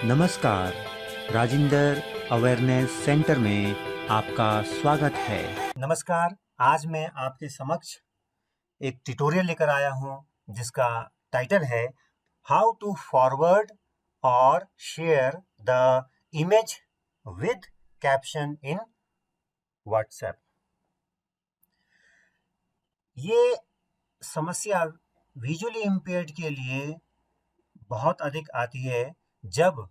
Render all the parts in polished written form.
नमस्कार, Rajinder awareness centre में आपका स्वागत है। नमस्कार, आज मैं आपके समक्ष एक ट्यूटोरियल लेकर आया हूं जिसका टाइटल है हाउ टू फॉरवर्ड और share the image with caption in WhatsApp. ये समस्या विजुअली इम्पेयर्ड के लिए बहुत अधिक आती है जब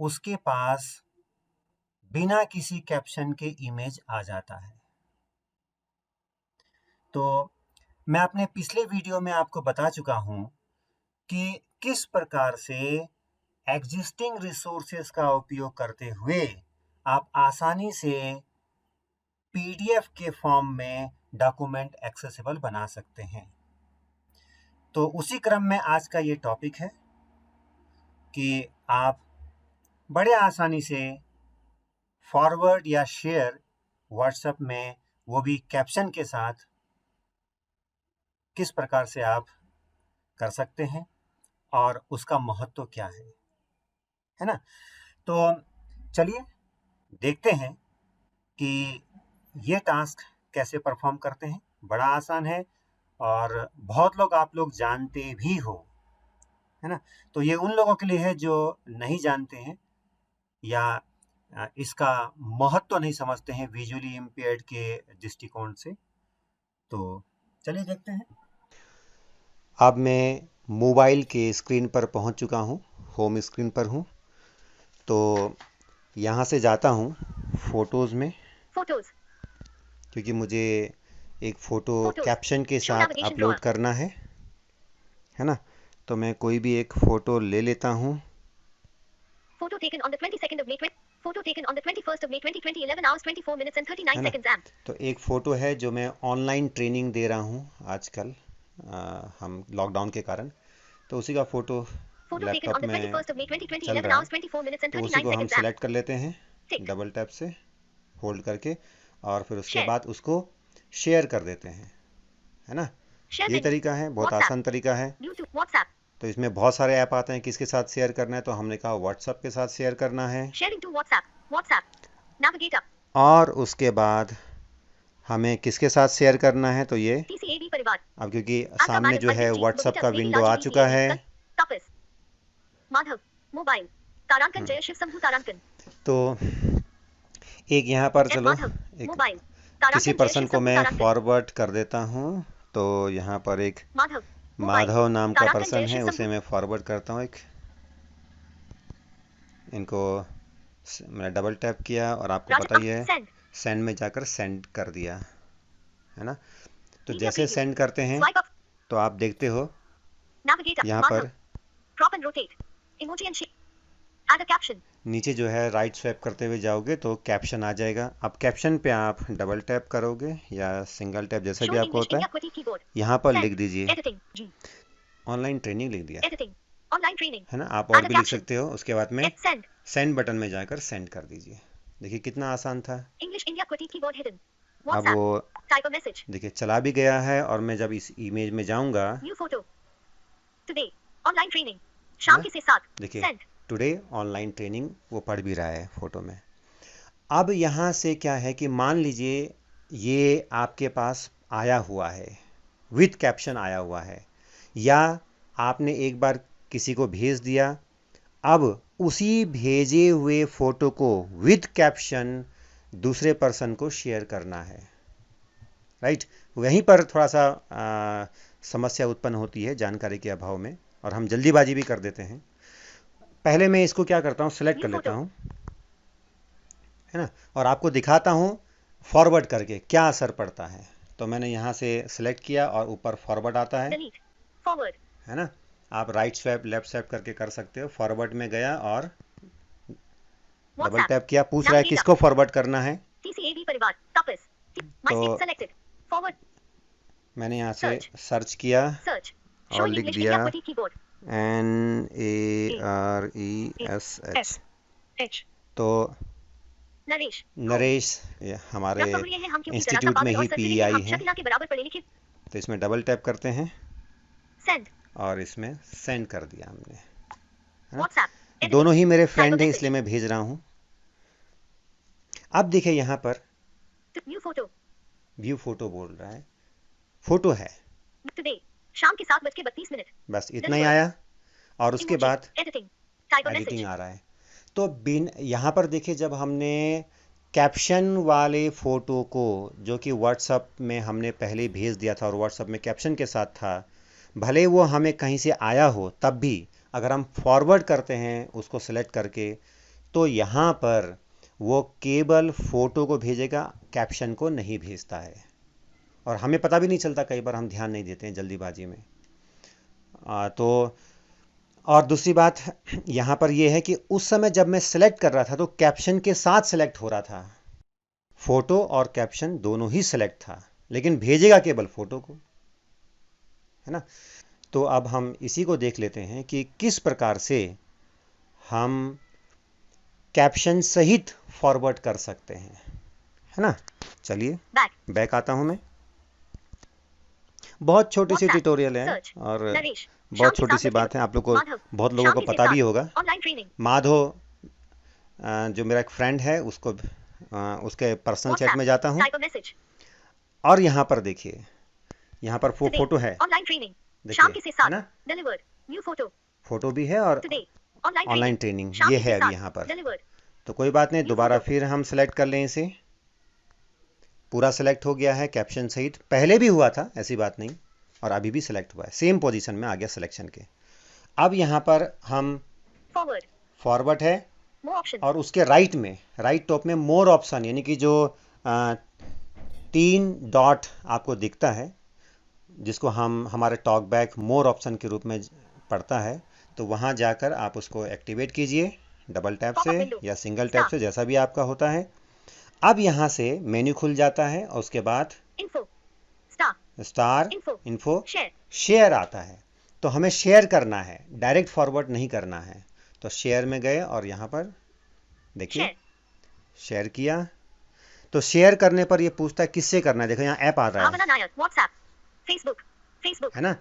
उसके पास बिना किसी कैप्शन के इमेज आ जाता है। तो मैं अपने पिछले वीडियो में आपको बता चुका हूं कि किस प्रकार से एग्जिस्टिंग रिसोर्सेज का उपयोग करते हुए आप आसानी से पीडीएफ के फॉर्म में डॉक्यूमेंट एक्सेसिबल बना सकते हैं। तो उसी क्रम में आज का ये टॉपिक है कि आप बड़े आसानी से फॉरवर्ड या शेयर व्हाट्सएप में, वो भी कैप्शन के साथ, किस प्रकार से आप कर सकते हैं और उसका महत्व क्या है ना। तो चलिए देखते हैं कि ये टास्क कैसे परफॉर्म करते हैं। बड़ा आसान है और बहुत लोग आप लोग जानते भी हो, है ना। तो ये उन लोगों के लिए है जो नहीं जानते हैं या इसका महत्व नहीं समझते हैं विजुअली इम्पेयर्ड के दृष्टिकोण से। तो चलिए देखते हैं। अब मैं मोबाइल के स्क्रीन पर पहुंच चुका हूं, होम स्क्रीन पर हूं। तो यहां से जाता हूं फोटोज़ में, क्योंकि मुझे एक फ़ोटो कैप्शन के साथ अपलोड करना है ना। तो मैं कोई भी एक फ़ोटो ले लेता हूं। Photo taken on the 22nd of May. Photo taken on the 21st of May 2020, 11 hours 24 minutes and 39 seconds. तो एक फ़ोटो है जो मैं ऑनलाइन ट्रेनिंग दे रहा हूं आजकल, हम लॉकडाउन के कारण। तो उसी का फ़ोटो लैपटॉप में चल रहा है। तो उसी को हम सेलेक्ट कर लेते हैं डबल टैप से होल्ड करके, और फिर उसके बाद उसको शेयर कर देते हैं, है ना। ये तरीका है, बहुत आसान तरीका है। तो इसमें बहुत सारे ऐप आते हैं, किसके साथ शेयर करना है। तो हमने कहा व्हाट्सएप के साथ शेयर करना है। और उसके बाद हमें किसके साथ शेयर करना है, तो ये अब क्योंकि सामने जो है व्हाट्सएप का विंडो आ चुका है। तो एक यहाँ पर चलो एक किसी पर्सन को मैं फॉरवर्ड कर देता हूँ। तो यहाँ पर एक माधव नाम का पर्सन है, उसे मैं फॉरवर्ड करता हूँ। एक इनको मैंने डबल टैप किया और आपको पता ही है सेंड में जाकर सेंड कर दिया, है ना। तो जैसे सेंड करते हैं तो आप देखते हो यहाँ पर नीचे जो है राइट स्वैप करते हुए जाओगे तो कैप्शन आ जाएगा। अब कैप्शन पे आप डबल टैप करोगे या सिंगल टैप, जैसा भी आपको होता है। यहाँ पर लिख दीजिए ऑनलाइन ट्रेनिंग, लिख दिया, है ना। आप और भी लिख सकते हो। उसके बाद में सेंड बटन में जाकर सेंड कर दीजिए। देखिए कितना आसान था। अब वो देखिए चला भी गया है, और मैं जब इस इमेज में जाऊंगा, देखिए टुडे ऑनलाइन ट्रेनिंग वो पढ़ भी रहा है फोटो में। अब यहाँ से क्या है कि मान लीजिए ये आपके पास आया हुआ है, विथ कैप्शन आया हुआ है, या आपने एक बार किसी को भेज दिया। अब उसी भेजे हुए फोटो को विथ कैप्शन दूसरे पर्सन को शेयर करना है, राइट। वहीं पर थोड़ा सा समस्या उत्पन्न होती है जानकारी के अभाव में, और हम जल्दीबाजी भी कर देते हैं। पहले मैं इसको क्या करता हूँ, सिलेक्ट कर लेता हूँ, है ना, और आपको दिखाता हूँ फॉरवर्ड करके क्या असर पड़ता है। तो मैंने यहाँ से सिलेक्ट किया और ऊपर फॉरवर्ड आता है ना। आप राइट स्वैप लेफ्ट स्वैप करके कर सकते हो। फॉरवर्ड में गया और डबल टैप किया, पूछ रहा है किसको फॉरवर्ड करना है। तो मैंने यहाँ से सर्च किया और लिख दिया NARESH। तो नरेश हमारे इंस्टीट्यूट में ही PEI है। तो इसमें डबल टैप करते हैं और इसमें सेंड कर दिया हमने, है ना। Editing. दोनों ही मेरे Type a फ्रेंड हैं message. इसलिए मैं भेज रहा हूँ। अब देखिए यहाँ पर View photo. व्यू फोटो बोल रहा है, फोटो है, Today. शाम के 7:32। बस इतना ही Delivered. आया और उसके Emoji. बाद Editing. Type a editing message. आ रहा है। तो बिन यहाँ पर देखिए, जब हमने कैप्शन वाले फ़ोटो को, जो कि व्हाट्सअप में हमने पहले ही भेज दिया था और व्हाट्सअप में कैप्शन के साथ था, भले वो हमें कहीं से आया हो, तब भी अगर हम फॉरवर्ड करते हैं उसको सेलेक्ट करके, तो यहाँ पर वो केवल फ़ोटो को भेजेगा, कैप्शन को नहीं भेजता है। और हमें पता भी नहीं चलता, कई बार हम ध्यान नहीं देते हैं जल्दीबाजी में। तो और दूसरी बात यहाँ पर यह है कि उस समय जब मैं सेलेक्ट कर रहा था तो कैप्शन के साथ सेलेक्ट हो रहा था, फोटो और कैप्शन दोनों ही सेलेक्ट था, लेकिन भेजेगा केवल फोटो को, है ना। तो अब हम इसी को देख लेते हैं कि किस प्रकार से हम कैप्शन सहित फॉरवर्ड कर सकते हैं, है ना। चलिए बैक आता हूं मैं। बहुत छोटी सी ट्यूटोरियल है और बहुत छोटी सी बात है, आप लोग को, बहुत लोगों को पता भी होगा। माधव जो मेरा एक फ्रेंड है, उसको उसके पर्सनल चैट में जाता हूँ और यहाँ पर देखिए, यहाँ पर फोटो है, देखिए, है ना, फोटो भी है और ऑनलाइन ट्रेनिंग ये है अभी यहाँ पर। तो कोई बात नहीं, दोबारा फिर हम सेलेक्ट कर लें इसे। पूरा सेलेक्ट हो गया है कैप्शन सहित, पहले भी हुआ था, ऐसी बात नहीं, और अभी भी सेलेक्ट हुआ है, सेम पोजीशन में आ गया सिलेक्शन के। अब यहाँ पर हम फॉरवर्ड है और उसके राइट में, राइट टॉप में मोर ऑप्शन, यानी कि जो 3 डॉट आपको दिखता है, जिसको हम हमारे टॉक बैक मोर ऑप्शन के रूप में पढ़ता है, तो वहाँ जाकर आप उसको एक्टिवेट कीजिए डबल टैप से या सिंगल टैप से, जैसा भी आपका होता है। अब यहाँ से मेन्यू खुल जाता है और उसके बाद स्टार इन्फो शेयर आता है। तो हमें शेयर करना है, डायरेक्ट फॉरवर्ड नहीं करना है। तो शेयर में गए और यहाँ पर देखिए शेयर किया। तो शेयर करने पर ये पूछता है किससे करना है, देखो यहाँ ऐप आ रहा है, है ना।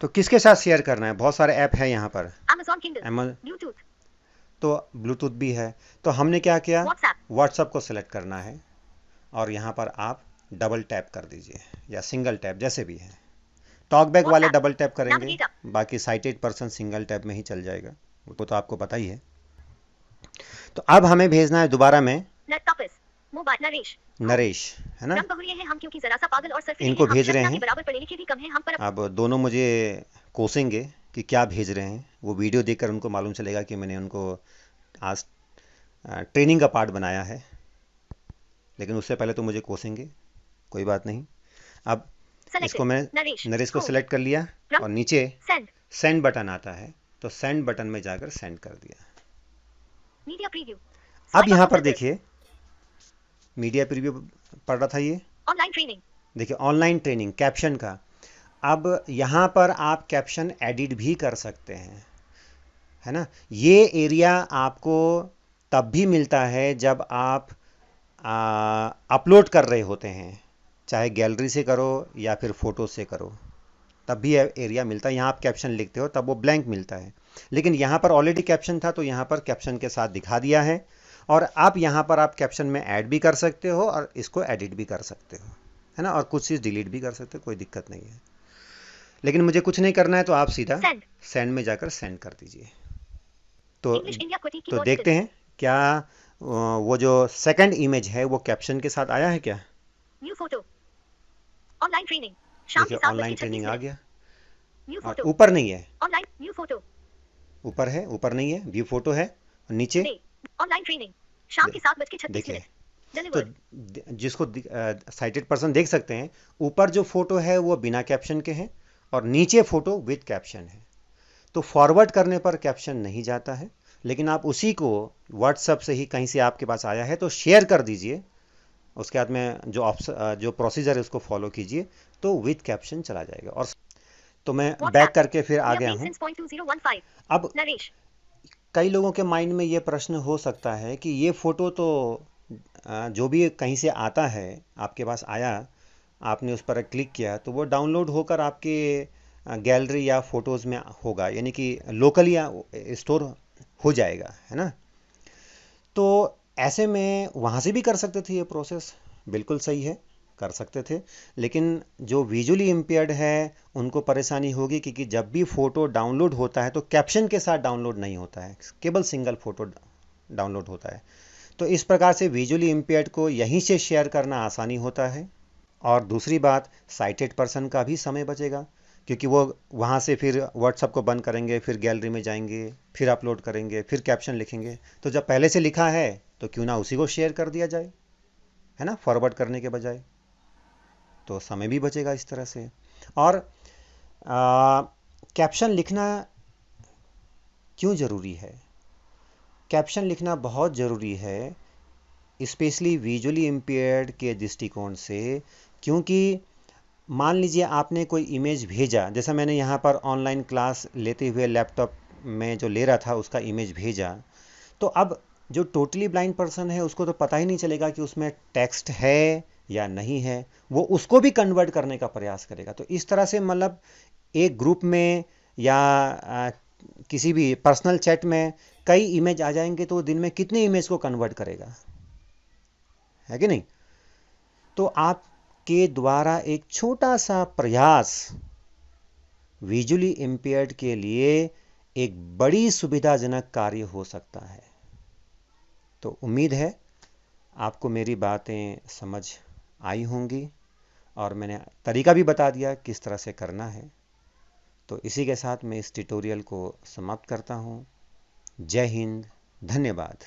तो किसके साथ शेयर करना है, बहुत सारे ऐप है यहाँ पर, Amazon, तो ब्लूटूथ भी है। तो हमने क्या किया, व्हाट्सएप को सिलेक्ट करना है और यहाँ पर आप डबल टैप कर दीजिए या सिंगल टैप, जैसे भी है। टॉकबैक वाले डबल टैप करेंगे, बाकी साइटेड पर्सन सिंगल टैप में ही चल जाएगा, वो तो आपको पता ही है। तो अब हमें भेजना है दोबारा में नरेश, है ना, हम क्योंकि जरा सा पागल और इनको भेज रहे हैं। बराबर पढ़े लिखे भी कम हैं हम, पर अब दोनों मुझे कोसेंगे कि क्या भेज रहे हैं। वो वीडियो देखकर उनको मालूम चलेगा कि मैंने उनको आज ट्रेनिंग का पार्ट बनाया है, लेकिन उससे पहले तो मुझे कोसेंगे। कोई बात नहीं। अब इसको मैं नरेश को सिलेक्ट कर लिया और नीचे सेंड बटन आता है, तो सेंड बटन में जाकर सेंड कर दिया। Media preview. अब यहाँ पर देखिए मीडिया प्रीव्यू पढ़ रहा था, ये ऑनलाइन ट्रेनिंग, देखिए ऑनलाइन ट्रेनिंग कैप्शन का। अब यहाँ पर आप कैप्शन एडिट भी कर सकते हैं, है ना। ये एरिया आपको तब भी मिलता है जब आप अपलोड कर रहे होते हैं, चाहे गैलरी से करो या फिर फ़ोटो से करो, तब भी एरिया मिलता है। यहाँ आप कैप्शन लिखते हो तब वो ब्लैंक मिलता है, लेकिन यहाँ पर ऑलरेडी कैप्शन था तो यहाँ पर कैप्शन के साथ दिखा दिया है। और आप यहाँ पर आप कैप्शन में ऐड भी कर सकते हो और इसको एडिट भी कर सकते हो, है ना, और कुछ चीज़ डिलीट भी कर सकते हो, कोई दिक्कत नहीं है। लेकिन मुझे कुछ नहीं करना है, तो आप सीधा सेंड में जाकर सेंड कर दीजिए। तो देखते हैं क्या वो जो सेकंड इमेज है वो कैप्शन के साथ आया है क्या। न्यू फोटो, ऑनलाइन ट्रेनिंग, देखिए ऑनलाइन ट्रेनिंग आ गया और ऊपर नहीं है, ऑनलाइन न्यू फोटो ऊपर है, ऊपर नहीं है, व्यू फोटो है नीचे ऑनलाइन ट्रेनिंग शाम के 7:36 देखिए। तो जिसको साइटेड पर्सन देख सकते हैं, ऊपर जो फोटो है वो बिना कैप्शन के हैं और नीचे फोटो विद कैप्शन है। तो फॉरवर्ड करने पर कैप्शन नहीं जाता है, लेकिन आप उसी को व्हाट्सएप से ही कहीं से आपके पास आया है तो शेयर कर दीजिए, उसके बाद में जो प्रोसीजर है उसको फॉलो कीजिए, तो विद कैप्शन चला जाएगा। और तो मैं बैक करके फिर आ गया हूँ। अब कई लोगों के माइंड में ये प्रश्न हो सकता है कि ये फ़ोटो तो जो भी कहीं से आता है आपके पास आया, आपने उस पर क्लिक किया तो वो डाउनलोड होकर आपके गैलरी या फोटोज़ में होगा, यानी कि लोकली या स्टोर हो जाएगा, है ना। तो ऐसे में वहाँ से भी कर सकते थे ये प्रोसेस, बिल्कुल सही है, कर सकते थे। लेकिन जो विजुअली इम्पेयर्ड है उनको परेशानी होगी, क्योंकि जब भी फ़ोटो डाउनलोड होता है तो कैप्शन के साथ डाउनलोड नहीं होता है, केवल सिंगल फ़ोटो डाउनलोड होता है। तो इस प्रकार से विजुअली इम्पेयर्ड को यहीं से शेयर करना आसानी होता है। और दूसरी बात, साइटेड पर्सन का भी समय बचेगा, क्योंकि वो वहाँ से फिर व्हाट्सअप को बंद करेंगे, फिर गैलरी में जाएंगे, फिर अपलोड करेंगे, फिर कैप्शन लिखेंगे। तो जब पहले से लिखा है तो क्यों ना उसी को शेयर कर दिया जाए, है ना, फॉरवर्ड करने के बजाय। तो समय भी बचेगा इस तरह से। और कैप्शन लिखना क्यों ज़रूरी है? कैप्शन लिखना बहुत ज़रूरी है, स्पेशली विजुअली इम्पेयर्ड के दृष्टिकोण से, क्योंकि मान लीजिए आपने कोई इमेज भेजा, जैसा मैंने यहाँ पर ऑनलाइन क्लास लेते हुए लैपटॉप में जो ले रहा था उसका इमेज भेजा, तो अब जो टोटली ब्लाइंड पर्सन है उसको तो पता ही नहीं चलेगा कि उसमें टेक्स्ट है या नहीं है, वो उसको भी कन्वर्ट करने का प्रयास करेगा। तो इस तरह से मतलब एक ग्रुप में या किसी भी पर्सनल चैट में कई इमेज आ जाएंगे, तो दिन में कितने इमेज को कन्वर्ट करेगा, है कि नहीं। तो आपके द्वारा एक छोटा सा प्रयास विजुअली इम्पेयर्ड के लिए एक बड़ी सुविधाजनक कार्य हो सकता है। तो उम्मीद है आपको मेरी बातें समझ आई होंगी, और मैंने तरीका भी बता दिया किस तरह से करना है। तो इसी के साथ मैं इस ट्यूटोरियल को समाप्त करता हूँ। जय हिंद, धन्यवाद।